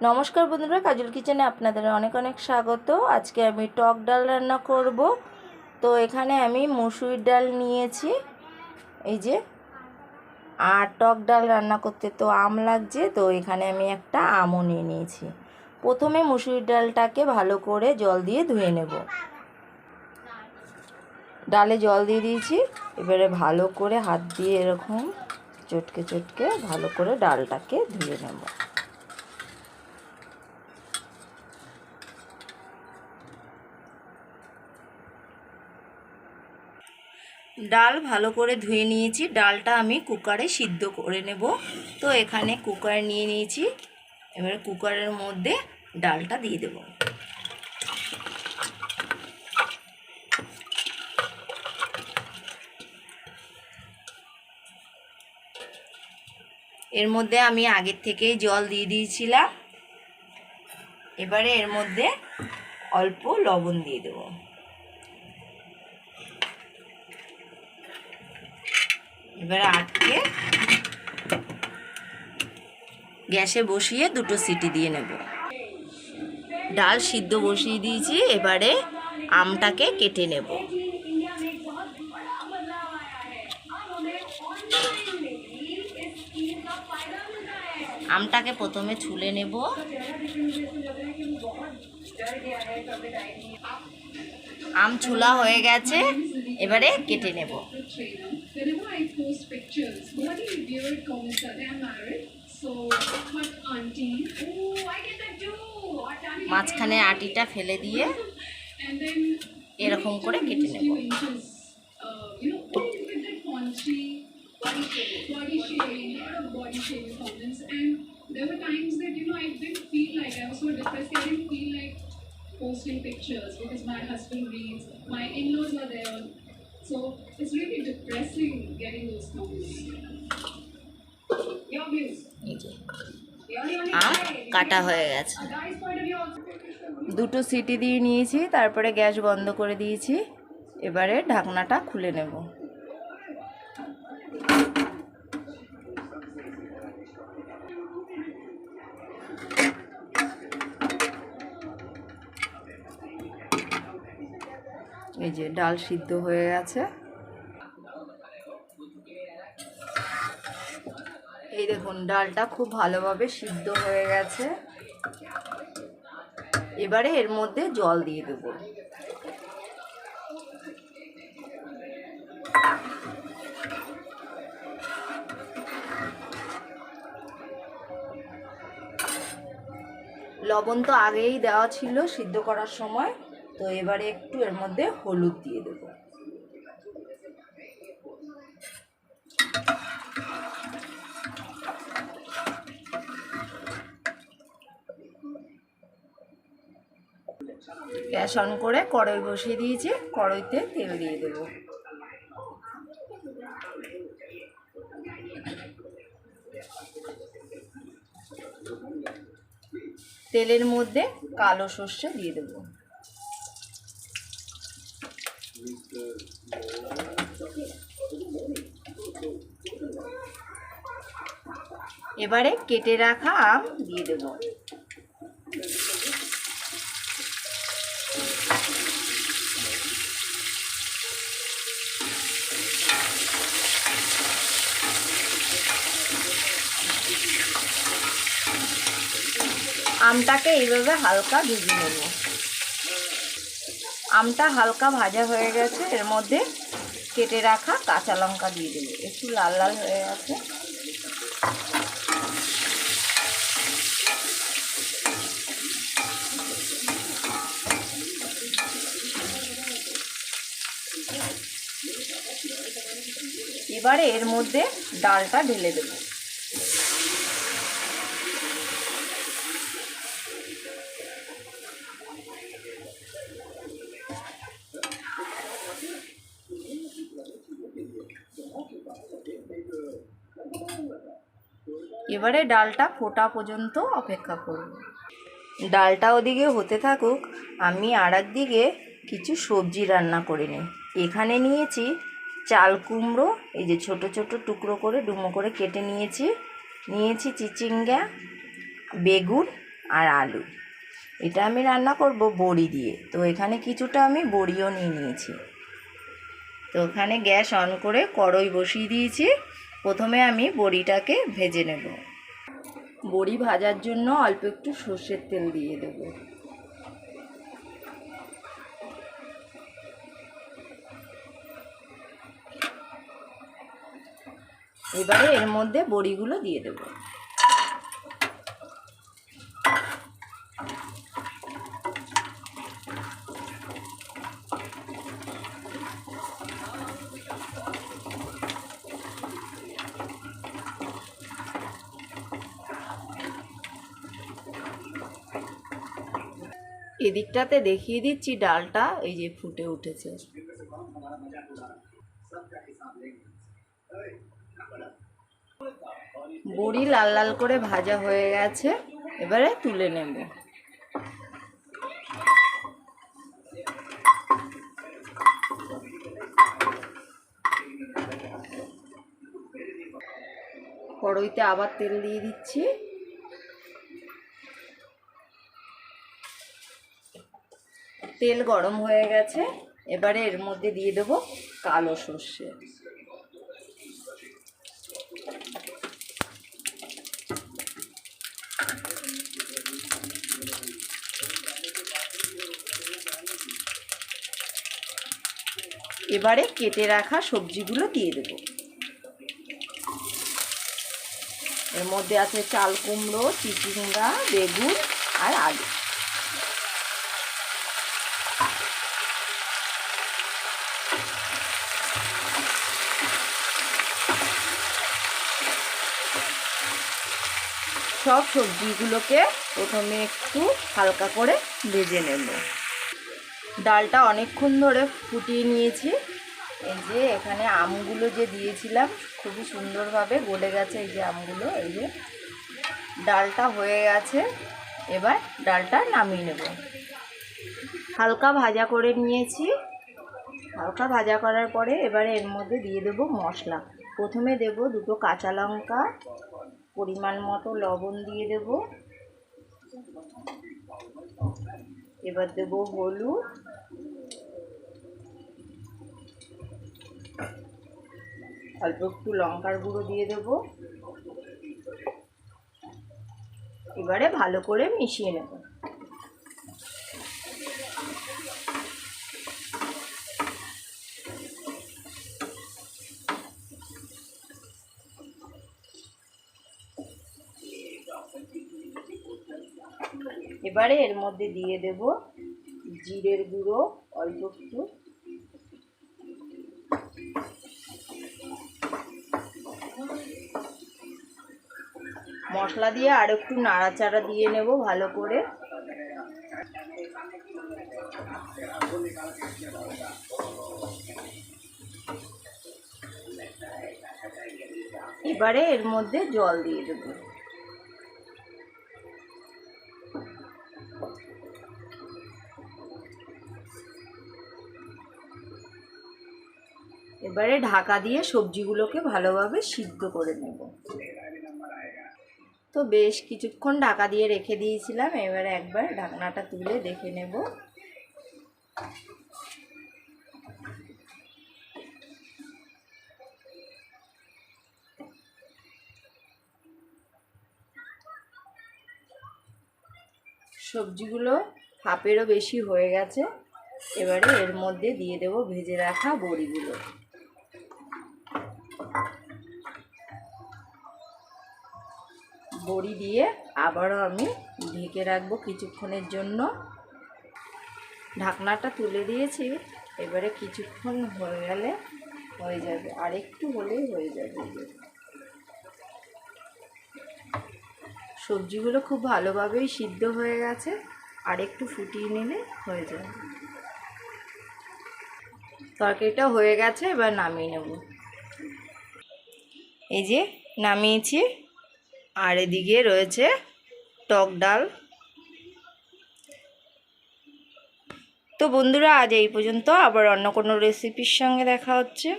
নমস্কার বন্ধুরা, কাজল কিচেনে আপনাদের অনেক অনেক স্বাগত। আজকে আমি টক ডাল রান্না করব। তো এখানে আমি মুসুরির ডাল নিয়েছি, এই যে। আর টক ডাল রান্না করতে তো আম লাগছে, তো এখানে আমি একটা আমও নিয়ে নিয়েছি। প্রথমে মুসুরির ডালটাকে ভালো করে জল দিয়ে ধুয়ে নেব। ডালে জল দিয়ে দিয়েছি, এবারে ভালো করে হাত দিয়ে এরকম চটকে চটকে ভালো করে ডালটাকে ধুয়ে নেব। ডাল ভালো করে ধুয়ে নিয়েছি, ডালটা আমি কুকারে সিদ্ধ করে নেব। তো এখানে কুকার নিয়ে নিয়েছি, এবারে কুকারের মধ্যে ডালটা দিয়ে দেব। এর মধ্যে আমি আগের থেকেই জল দিয়ে দিয়েছিলাম। এবারে এর মধ্যে অল্প লবণ দিয়ে দেব। এবারে আটকে গ্যাসে বসিয়ে 2 সিটি দিয়ে নেব। ডাল সিদ্ধ বসিয়ে দিয়েছি, এবারে আমটাকে কেটে নেব। আমটাকে প্রথমে ছুলে নেব। আম ছুলা হয়ে গেছে, এবারে কেটে নেব। মাঝখানে আটিটা ফেলে দিয়ে এরকম করে কেটে নেব। There were times that I didn't feel like I was so depressed. I didn't feel like posting pictures because my husband reads, my in-laws are there, so it's really depressing getting those comments. Your views? কাটা হয়ে গেছে। 2 city দিয়ে নিয়েছি, তারপরে gas বন্ধ করে দিয়েছি। এবারে ঢাকনাটা খুলে নেব। এই যে ডাল সিদ্ধ হয়ে গেছে। এই দেখুন, ডালটা খুব ভালোভাবে সিদ্ধ হয়ে গেছে। এবারে এর মধ্যে জল দিয়ে দেব। লবণ তো আগেই দেওয়া ছিল সিদ্ধ করার সময়, তো এবারে একটু এর মধ্যে হলুদ দিয়ে দেব। গ্যাস অন করে কড়াই বসিয়ে দিয়েছি, কড়াইতে তেল দিয়ে দেব। তেলের মধ্যে কালো সর্ষে দিয়ে দেব। এবারে কেটে রাখা আম দিয়ে দেব। আমটাকে এইভাবে হালকা ভেজে নেব। আমটা হালকা ভাজা হয়ে গেছে, এর মধ্যে কেটে রাখা কাঁচা লঙ্কা দিয়ে দেব। একটু লাল লাল হয়ে গেছে। এবারে এর মধ্যে ডালটা ঢেলে দেব। এবারে ডালটা ফোটা পর্যন্ত অপেক্ষা করব। ডালটা ওদিকে হতে থাকুক, আমি আরেকদিকে কিছু সবজি রান্না করে নিই। এখানে নিয়েছি চাল কুমড়ো, এই যে ছোট ছোট টুকরো করে ডুমো করে কেটে নিয়েছি। নিয়েছি চিচিঙ্গা, বেগুন আর আলু। এটা আমি রান্না করব বড়ি দিয়ে, তো এখানে কিছুটা আমি বড়িও নিয়ে নিয়েছি। তো ওখানে গ্যাস অন করে কড়াই বসিয়ে দিয়েছি। প্রথমে আমি বড়িটাকে ভেজে নেব। বড়ি ভাজার জন্য অল্প একটু সর্ষের তেল দিয়ে দেব। এবারে এর মধ্যে বড়িগুলো দিয়ে দেব। এদিকটাতে দেখিয়ে দিচ্ছি ডালটা এই যে ফুটে উঠেছে। বড়ি লাল লাল করে ভাজা হয়ে গেছে, এবারে তুলে নেব। কড়াইতে আবার তেল দিয়ে দিচ্ছি। তেল গরম হয়ে গেছে, এবারে এর মধ্যে দিয়ে দেব কালো সর্ষে। এবারে কেটে রাখা সবজিগুলো দিয়ে দেব। এর মধ্যে আছে চাল কুমড়ো, চিচিঙ্গা, বেগুন আর আলু। সব সবজিগুলোকে প্রথমে একটু হালকা করে ভেজে নেব। ডালটা অনেকক্ষণ ধরে ফুটিয়ে নিয়েছি। এই যে এখানে আমগুলো যে দিয়েছিলাম খুবই সুন্দরভাবে গলে গেছে। এই যে আমগুলো, এই যে ডালটা হয়ে গেছে। এবার ডালটা নামিয়ে নেব। হালকা ভাজা করে নিয়েছি। হালকা ভাজা করার পরে এবারে এর মধ্যে দিয়ে দেব মশলা। প্রথমে দেব দুটো কাঁচা লঙ্কা, পরিমাণ মতো লবণ দিয়ে দেব। এবার দেব হলুদ, অল্প একটু লঙ্কার গুঁড়ো দিয়ে দেব। এবারে ভালো করে মিশিয়ে নেব। এবারে এর মধ্যে দিয়ে দেব জিরের গুঁড়ো অল্প একটু, মশলা দিয়ে আর একটু নাড়াচাড়া দিয়ে নেব ভালো করে। এবারে এর মধ্যে জল দিয়ে দেব। এবারে ঢাকা দিয়ে সবজিগুলোকে ভালোভাবে সিদ্ধ করে নেব। তো বেশ কিছুক্ষণ ঢাকা দিয়ে রেখে দিয়েছিলাম। এবারে একবার ঢাকনাটা তুলে দেখে নেব। সবজিগুলো হাফেরও বেশি হয়ে গেছে। এবারে এর মধ্যে দিয়ে দেব ভেজে রাখা বড়িগুলো। বড়ি দিয়ে আবারও আমি ঢেকে রাখবো কিছুক্ষণের জন্য। ঢাকনাটা তুলে দিয়েছি। এবারে কিছুক্ষণ হয়ে গেলে হয়ে যাবে, আর একটু হলেই হয়ে যাবে। সবজিগুলো খুব ভালোভাবেই সিদ্ধ হয়ে গেছে, আর একটু ফুটিয়ে নিলে হয়ে যাবে। তরকারিটা হয়ে গেছে, এবার নামিয়ে নেব। এই যে নামিয়েছি, আর এদিকে রয়েছে টক ডাল। তো বন্ধুরা আজ এই পর্যন্ত, আবার অন্য কোনো রেসিপির সঙ্গে দেখা হচ্ছে।